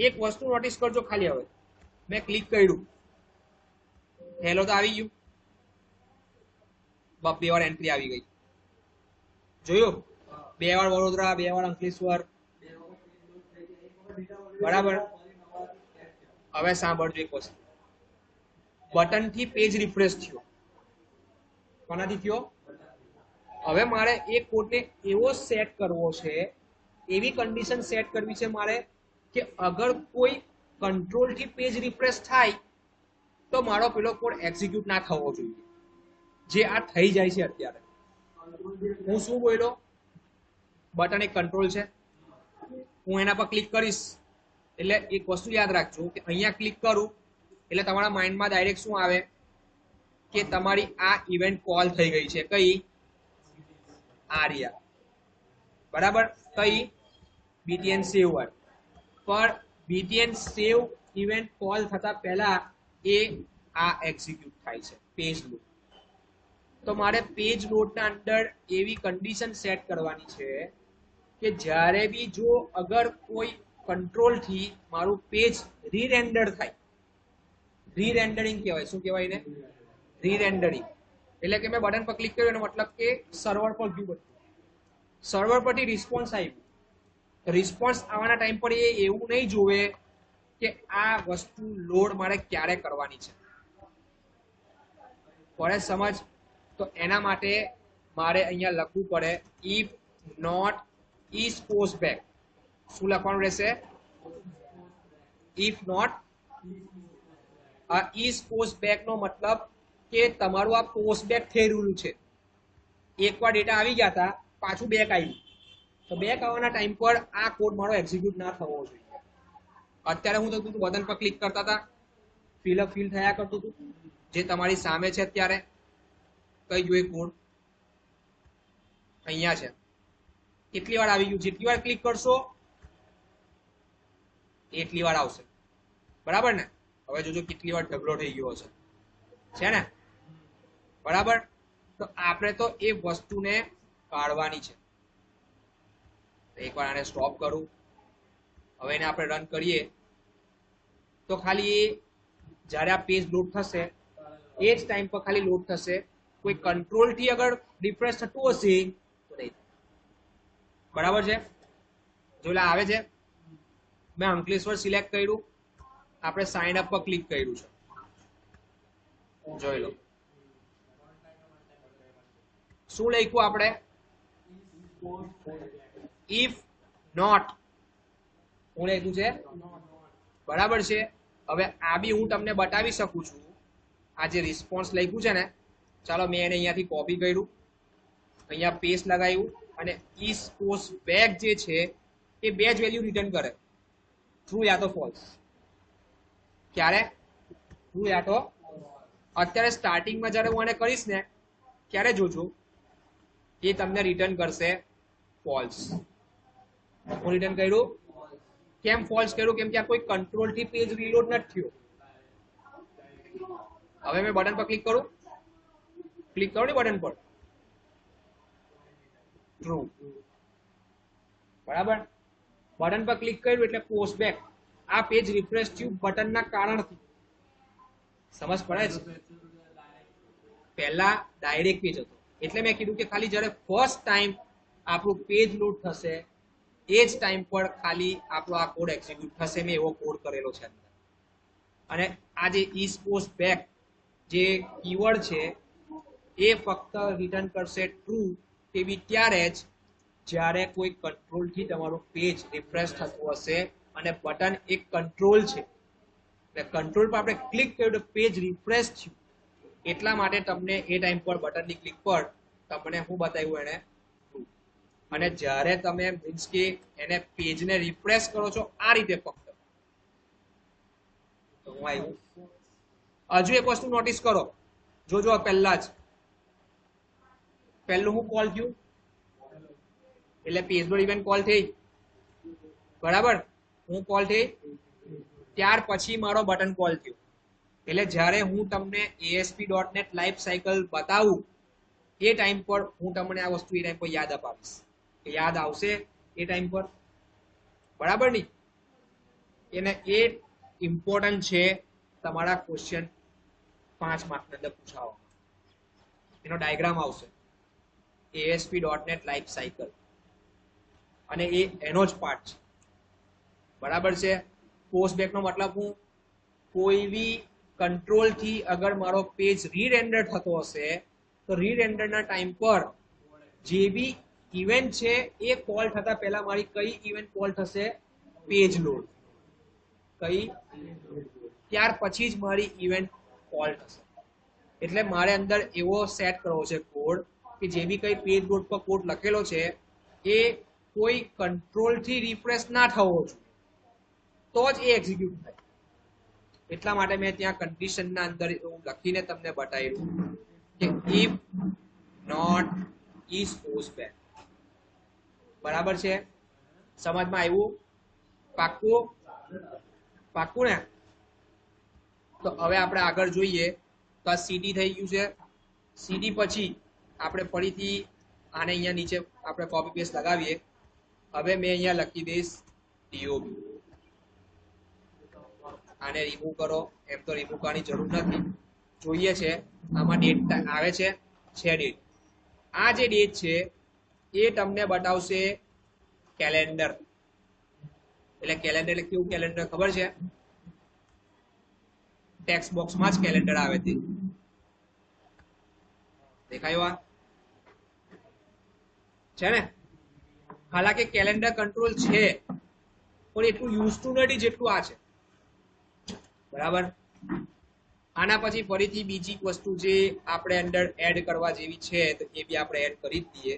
એક વસ્તુ નોટિસ કરજો ખાલી, હવે મેં ક્લિક કર્યું, હેલો તો આવી ગયું, બે વાર એન્ટ્રી આવી ગઈ. જોયું? 2 વાર વડોદરા, 2 વાર અંકલેશ્વર. બરાબર? હવે સાંભળજો એક વસ્તુ, બટન થી પેજ રિફ્રેશ થયો. કોનાથી થયો? હવે મારે એ કોડને એવો સેટ કરવો છે, એવી કન્ડિશન સેટ કરવી છે મારે કે અગર કોઈ કંટ્રોલ થી પેજ રિફ્રેશ થાય તો મારો પેલો કોડ એક્ઝિક્યુટ ના થવો જોઈએ, જે આ થઈ જાય છે અત્યારે. હું શું બોલ્યો? બટન એક કંટ્રોલ છે, હું એના પર ક્લિક કરીશ એટલે એક વસ્તુ યાદ રાખજો કે અહીંયા ક્લિક કરું એટલે તમારા માઇન્ડમાં ડાયરેક્ટ શું આવે કે તમારી આ ઇવેન્ટ કોલ થઈ ગઈ છે. કઈ? આર્યા. બરાબર? કઈ? BTN સેવ વાર. પર BTN સેવ ઇવેન્ટ કોલ થતા પહેલા એ આ એક્ઝિક્યુટ થાય છે, પેજ લોડ. તો મારે પેજ લોડના અંદર એવી કન્ડિશન સેટ કરવાની છે કે જ્યારે બી જો અગર કોઈ કંટ્રોલ થી મારું પેજ રીરેન્ડર થાય, રીરેન્ડરિંગ કહેવાય. શું કહેવાય ને? રીરેન્ડરિંગ. એટલે કે મેં બટન પર ક્લિક કર્યું એનો મતલબ કે સર્વર પર ગયું બધું, સર્વર પરથી રિસ્પોન્સ આવ્યું. રિસ્પોન્સ આવવાના ટાઈમ પર એ એવું નહીં જોવે કે આ વસ્તુ લોડ મારે ક્યારે કરવાની છે. પડે સમજ? તો એના માટે મારે અહીંયા લખવું પડે if not is post back. શું લખવાનું રહેશે? If not. આ ઇઝ પોસ્ટ બેક નો મતલબ કે તમારું આ પોસ્ટ બેક થઈ રહ્યું છે. એકવાર ડેટા આવી ગયા હતા, પાછું બેક આવ્યું, તો બેક આવવાના ટાઈમ પર આ કોડ મારો એક્ઝિક્યુટ ના થવો જોઈએ. અત્યારે હું થતું હતું, બટન પર ક્લિક કરતા હતા, ફિલ થયા કરતું હતું, જે તમારી સામે છે અત્યારે. કઈ જોઈએ કોડ? અહીંયા છે. કેટલી વાર આવી ગયું? જેટલી વાર ક્લિક કરશો એટલી વાર આવશે. બરાબર ને? હવે જોજો કેટલી વાર ઢગલો થઈ ગયો છે ને? બરાબર? તો આપણે તો એ વસ્તુને કાઢવાની છે. એકવાર આને સ્ટોપ કરું, હવે એને આપણે રન કરીએ તો ખાલી જ્યારે આ પેજ લોડ થશે એ જ ટાઈમ પર ખાલી લોડ થશે, કોઈ કંટ્રોલ થી અગર રિફ્રેશ થતું હશે તો નહીં. બરાબર છે? જોલા આવે છે? મેં અંકલેશ્વર સિલેક્ટ કર્યું, આપણે સાઇન અપ પર ક્લિક કર્યું છે, જોઈ લો. શું લખ્યું આપણે? If not. હું લખ્યું છે, બરાબર છે. હવે આ બી હું તમને બતાવી શકું છું. આ જે રિસ્પોન્સ લખ્યું છે ને, ચાલો મેં એને અહીંયાથી કોપી કર્યું, અહીંયા પેસ્ટ લગાવ્યું, અને ઇસ પોસ્ટ બેક જે છે એ બે જ વેલ્યુ રિટર્ન કરે, ટ્રુ યા તો ફોલ્સ. ક્યારે? ટ્રુ યા તો. અત્યારે સ્ટાર્ટિંગમાં જ્યારે હું આને કરીશ ને ત્યારે જોજો એ તમને રિટર્ન કરશે ફોલ્સ. હું રિટર્ન કર્યું. કેમ ફોલ્સ કર્યું? કેમ કે આ કોઈ કંટ્રોલ થી પેજ રીલોડ નથી થયો. હવે મેં બટન પર ક્લિક કરું, ક્લિક કરો ને બટન પર, ટ્રુ. બરાબર? બટન પર ક્લિક કર્યું એટલે પોસ્ટ બેક, આ પેજ રિફ્રેશ થયું બટનના કારણથી. સમજ પડે છે? પહેલા ડાયરેક્ટ પેજ હતો, એટલે મેં કીધું કે ખાલી જ્યારે ફર્સ્ટ ટાઈમ આપણું પેજ લોડ થશે એ જ ટાઈમ પર ખાલી આપણો આ કોડ એક્ઝિક્યુટ થશે. મેં એવો કોડ કરેલો છે અંદર. અને આ જે ઇસ પોસ્ટ બેક જે કીવર્ડ છે એ ફક્ત રિટર્ન કરશે ટ્રુ કે બી ત્યારે જ જ્યારે કોઈ કંટ્રોલ થી તમારું પેજ રિફ્રેશ થતું હશે અને બટન એક કંટ્રોલ છે, એટલે કંટ્રોલ પર આપણે ક્લિક કર્યું તો પેજ રિફ્રેશ થયું. એટલા માટે તમને એ ટાઈમ પર બટનની ક્લિક પર તમને હું બતાવ્યું એને ટ્રુ. અને જ્યારે તમે મીન્સ કે એને પેજને રિફ્રેશ કરો છો આ રીતે ફક્ત, તો હું આવ્યું. હજુ એક વસ્તુ નોટિસ કરો, જોજો પહેલા જ પહેલું હું કોલ થયું એટલે પેજ લોડ ઇવેન્ટ કોલ થઈ, બરાબર? હું કોલ થઈ, ત્યાર પછી મારો બટન કોલ થયો. એટલે જ્યારે હું તમને ASP.NET લાઈફ સાયકલ બતાવું એ ટાઈમ પર હું તમને આ વસ્તુ એ ટાઈમ પર યાદ અપાવીશ, કે યાદ આવશે એ ટાઈમ પર. બરાબર નહીં? એને એ ઇમ્પોર્ટન્ટ છે તમારા ક્વેશ્ચન 5 માર્કની અંદર પૂછાવવામાં. એનો ડાયાગ્રામ આવશે ASP.NET લાઈફ સાયકલ, અને એ એનો જ પાર્ટ છે. બરાબર છે? પોસ્ટ બેક નો મતલબ હું કોઈ બી કંટ્રોલ થી અગર મારો પેજ રીરેન્ડર થતો હશે તો રીરેન્ડર ના ટાઈમ પર જે બી ઇવેન્ટ છે એ કોલ થતા પહેલા મારી કઈ ઇવેન્ટ કોલ થશે? Page load. કઈ? ત્યાર પછી જ મારી ઇવેન્ટ કોલ થશે. એટલે મારે અંદર એવો સેટ કરવો છે કોડ કે જે બી કઈ પેજ લોડ પર કોડ લખેલો છે એ કોઈ કંટ્રોલ થી રિફ્રેશ ના થવો જોઈએ, તો જ એ એક્ઝિક્યુટ થાય. એટલા માટે મેં ત્યાં કન્ડિશનના અંદર એવું લખીને તમને બતાવ્યું કે if not is post back. બરાબર છે? સમજમાં આવ્યું? પાક્કું? પાક્કું ને? તો હવે આપણે આગળ જોઈએ. તો આ સીડી થઈ ગયું છે. સીડી પછી આપણે ફરીથી આને અહીંયા નીચે આપણે કોપી પેસ્ટ લગાવીએ. હવે મેં અહીંયા લખી દઈશ DOB. આને રિમૂવ કરો. એમ તો રિમૂવ કરવાની જરૂર નથી, જોઈએ છે. આમાં ડેટ આવે છે ડેટ. આ જે ડેટ છે એ તમને બતાવશે કેલેન્ડર. એટલે કેલેન્ડર એટલે કેવું કેલેન્ડર ખબર છે? ટેક્સ્ટ બોક્સમાં જ કેલેન્ડર આવે છે. દેખાયું? આ છે ને? હાલાકી કેલેન્ડર કંટ્રોલ છે પણ એટલું યુઝફુલ નથી જેટલું આ છે. બરાબર? આના પછી ફરીથી બીજી વસ્તુ જે આપણે અંદર એડ કરવા જેવી છે તો એ બી આપણે એડ કરી જ દઈએ.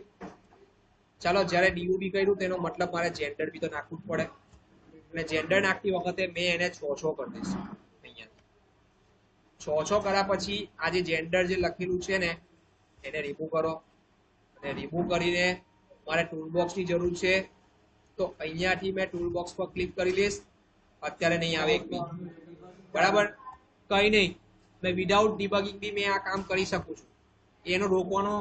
ચાલો, જ્યારે DOB કર્યું તેનો મતલબ મારે જેન્ડર બી તો નાખવું જ પડે, અને જેન્ડર નાખતી વખતે મેં એને 6 કરી દઈશ. અહીંયા 6 કર્યા પછી આ જે જેન્ડર જે લખેલું છે ને એને રિમૂવ કરો. અને રિમૂવ કરીને મારે ટૂલબોક્સ ની જરૂર છે તો અહીંયાથી મેં ટૂલબોક્સ પર ક્લિક કરી લઈશ. અત્યારે નહીં આવે એક બી. બરાબર? કઈ નહીં, મેં વિધાઉટ ડિબગિંગ બી મેં આ કામ કરી શકું છું. એનો રોકવાનો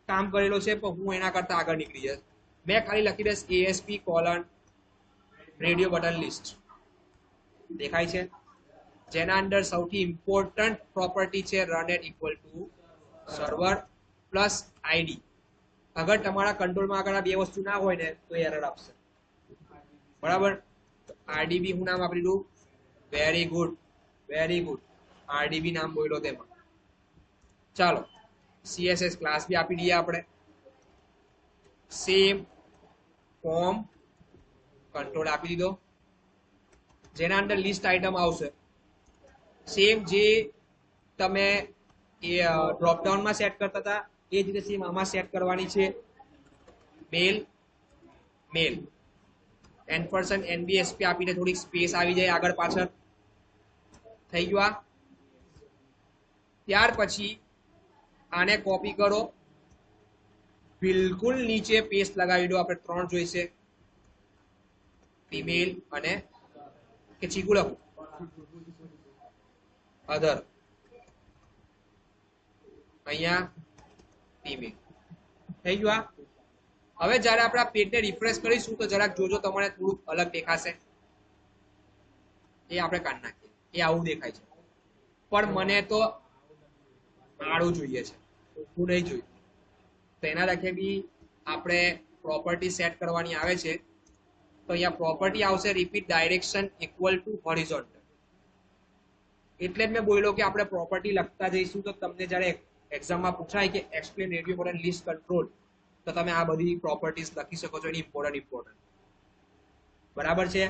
કામ કરેલો છે પણ હું એના કરતા આગળ નીકળી જઈશ. મેં ખાલી લખી દઈશ ASP:રેડિયો બટન લિસ્ટ. દેખાય છે? જેના અંદર સૌથી ઇમ્પોર્ટન્ટ પ્રોપર્ટી છે run at equal to server plus ID. અગર તમારા કંટ્રોલમાં આગળ આ બે વસ્તુ ના હોય ને તો એરર આપશે. બરાબર, આરડીબી હું નામ આપી દીધું, વેરી ગુડ વેરી ગુડ, આરડીબી નામ બોલ્યો તેમાં. ચાલો સીએસએસ ક્લાસ બી આપી દઈએ આપણે. સેમ ફોર્મ કંટ્રોલ આપી દીધો, જેના અંદર લિસ્ટ આઇટમ આવશે. સેમ જે તમે એ ડ્રોપડાઉનમાં સેટ કરતા હતા એ જ રીતે સેમ આમાં સેટ કરવાની છે. મેલ મેલ એન% NBSP આપીને થોડીક સ્પેસ આવી જાય આગળ પાછળ. થઈ ગયું આ. ત્યાર પછી આને કોપી કરો, બિલકુલ નીચે પેસ્ટ લગાવી દો. આપણે 3 જોઈશે, ફિમેલ અને કે ચીકુ લખું, અધર. અહીંયા ફિમેલ. થઈ ગયું આ. હવે જ્યારે આપણે આ પેજને રિફ્રેશ કરીશું તો જરાક જોજો, તમને થોડુંક અલગ દેખાશે. એ આપણે કાઢી નાખીએ, એ આવું દેખાય છે, પણ મને તો આડું જોઈએ છે, હું નહીં જોયું. તો એના લખે બી આપણે પ્રોપર્ટી સેટ કરવાની આવે છે. તો અહીંયા પ્રોપર્ટી આવશે repeat direction equal to horizontal. એટલે જ મેં બોલ્યો કે આપણે પ્રોપર્ટી લખતા જઈશું તો તમને જ્યારે એક્ઝામમાં પૂછાય કે explain radio model list control, તો તમે આ બધી પ્રોપર્ટીઝ લખી શકો છો, એની ઇમ્પોર્ટન્ટ. બરાબર છે.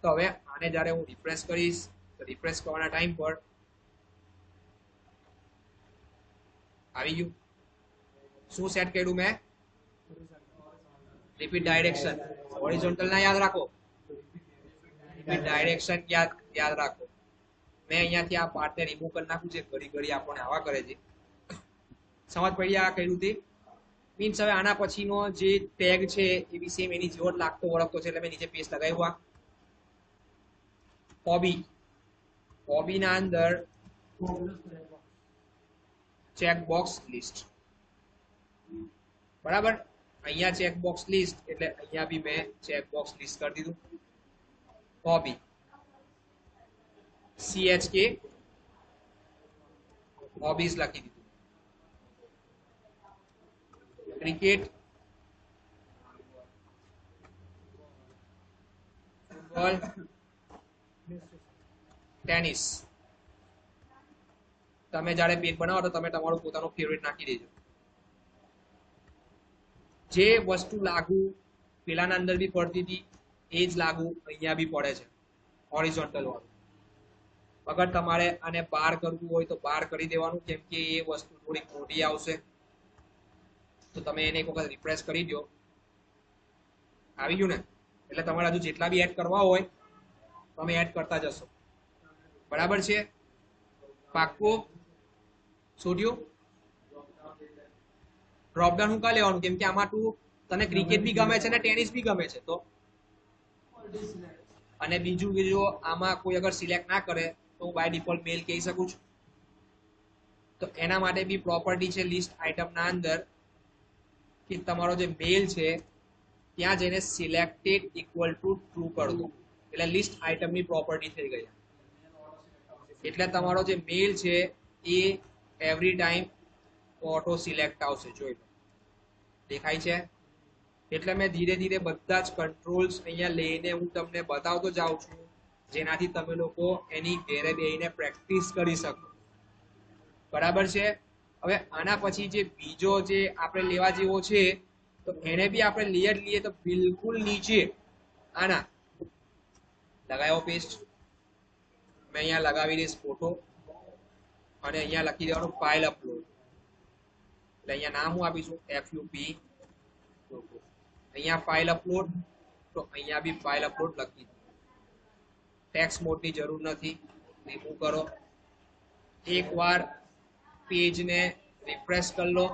તો હવે આને જ્યારે હું રિફ્રેશ કરીશ તો રિફ્રેશ કરવાના ટાઈમ પર આવી ગયું. શું સેટ કર્યું મેં? Repeat direction. હોરિઝોન્ટલ ના યાદ રાખો, રિપીટ ડાયરેક્શન યાદ રાખો. મેં અહીંયાથી આ પાર્ટને રિમૂવ કરી નાખું છે, ઘડી ઘડી આપણને આવા કરે છે. સમજ પડી આ કર્યું તે? મીન્સ હવે આના પછીનો જે ટેગ છે એ બી સેમ એની જેવો જ લાગતો ઓળખતો છે, એટલે મેં નીચે પેસ્ટ લગાવ્યું. હોબી, હોબીના અંદર ચેકબોક્સ લિસ્ટ. બરાબર, અહીંયા ચેકબોક્સ લિસ્ટ એટલે અહીંયા બી મેં ચેકબોક્સ લિસ્ટ કરી દીધું. હોબી CHK હોબીઝ લખી દીધું. Cricket, football, tennis. તમે જ્યારે પેજ બનાવો તો તમે તમારું પોતાનું ફેવરેટ નાખી દેજો. જે વસ્તુ લાગુ પેલાના અંદર બી પડતી હતી એ જ લાગુ અહીંયા બી પડે છે, હોરિઝોન્ટલ વાળું. અગર તમારે આને બાર કરવું હોય તો બાર કરી દેવાનું, કેમ કે એ વસ્તુ થોડીક મોટી આવશે. તો તમે એને એક વખત રિફ્રેશ કરી દો. આવી ગયું ને? એટલે તમારે હજુ જેટલા બી એડ કરવા હોય તમે એડ કરતા જશો. બરાબર છે? પાક્કું? છોડ્યું? ડ્રોપડાઉન હું કા લેવાનું? કેમ કે આમાં તું તને ક્રિકેટ બી ગમે છે ને ટેનિસ બી ગમે છે, તો અને બીજું કે જો આમાં કોઈ અગર સિલેક્ટ ના કરે તો હું બાય ડિફોલ્ટ મેલ કહી શકું છું. તો એના માટે બી પ્રોપર્ટી છે લિસ્ટ આઇટમના અંદર કે તમારો જે મેલ છે ત્યાં જઈને સિલેક્ટેડ ઇક્વલ ટુ ટ્રુ કરી દો, એટલે લિસ્ટ આઇટમની પ્રોપર્ટી થઈ ગઈ. એટલે તમારો જે મેલ છે એ એવરી ટાઈમ ઓટો સિલેક્ટ આવશે. જોઈ લો, દેખાય છે? એટલે મેં ધીરે ધીરે બધા જ કંટ્રોલ્સ અહીંયા લઈને હું તમને બતાવતો જાઉં છું, જેનાથી તમે લોકો એની ઘેરે બેહીને પ્રેક્ટિસ કરી શકો. બરાબર છે? હવે આના પછી જે બીજો જે આપણે લેવા જેવો છે તો એને બી આપણે લેયર લઈએ તો બિલકુલ નીચે આના લગાવ્યો પેસ્ટ. મેં અહીંયા લગાવી દઈશ ફોટો અને અહીંયા લખી દેવાનું ફાઇલ અપલોડ. એટલે અહીંયા નામ હું આપીશું FUP. અહીંયા ફાઇલ અપલોડ, તો અહીંયા બી ફાઇલ અપલોડ લખી દો. ટેક્સ્ટ મોડની જરૂર નથી, રિમૂવ કરો. એકવાર પેજને રિફ્રેશ કરી લો,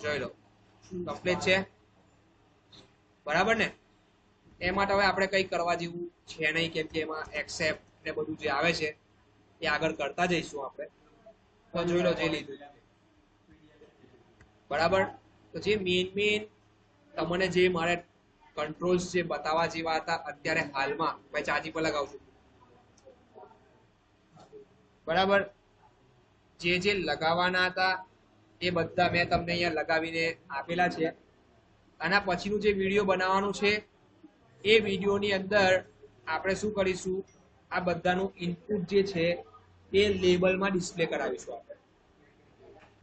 જોઈ લો કમ્પ્લીટ છે. બરાબર ને? એ માટે હવે આપણે કંઈ કરવા જેવું છે નહીં, કેમ કે એમાં એક્સેપ્ટ ને બધું જે આવે છે એ આગળ કરતા જઈશું આપણે. તો જોઈ લો જે લીધું. બરાબર? તો જે મેઇન તમને જે મારે કંટ્રોલ્સ જે બતાવવા જેવા હતા અત્યારે હાલમાં, મેં ચાર્જી પર લગાવું છું. બરાબર? જે લગાવવાના હતા એ બધા મેં તમને અહીંયા લગાવીને આપેલા છે. આના પછીનું જે વિડીયો બનાવવાનું છે એ વિડીયોની અંદર આપણે શું કરીશું, આ બધાનું ઇનપુટ જે છે એ લેબલમાં ડિસ્પ્લે કરાવીશું આપણે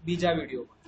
બીજા વિડીયોમાં.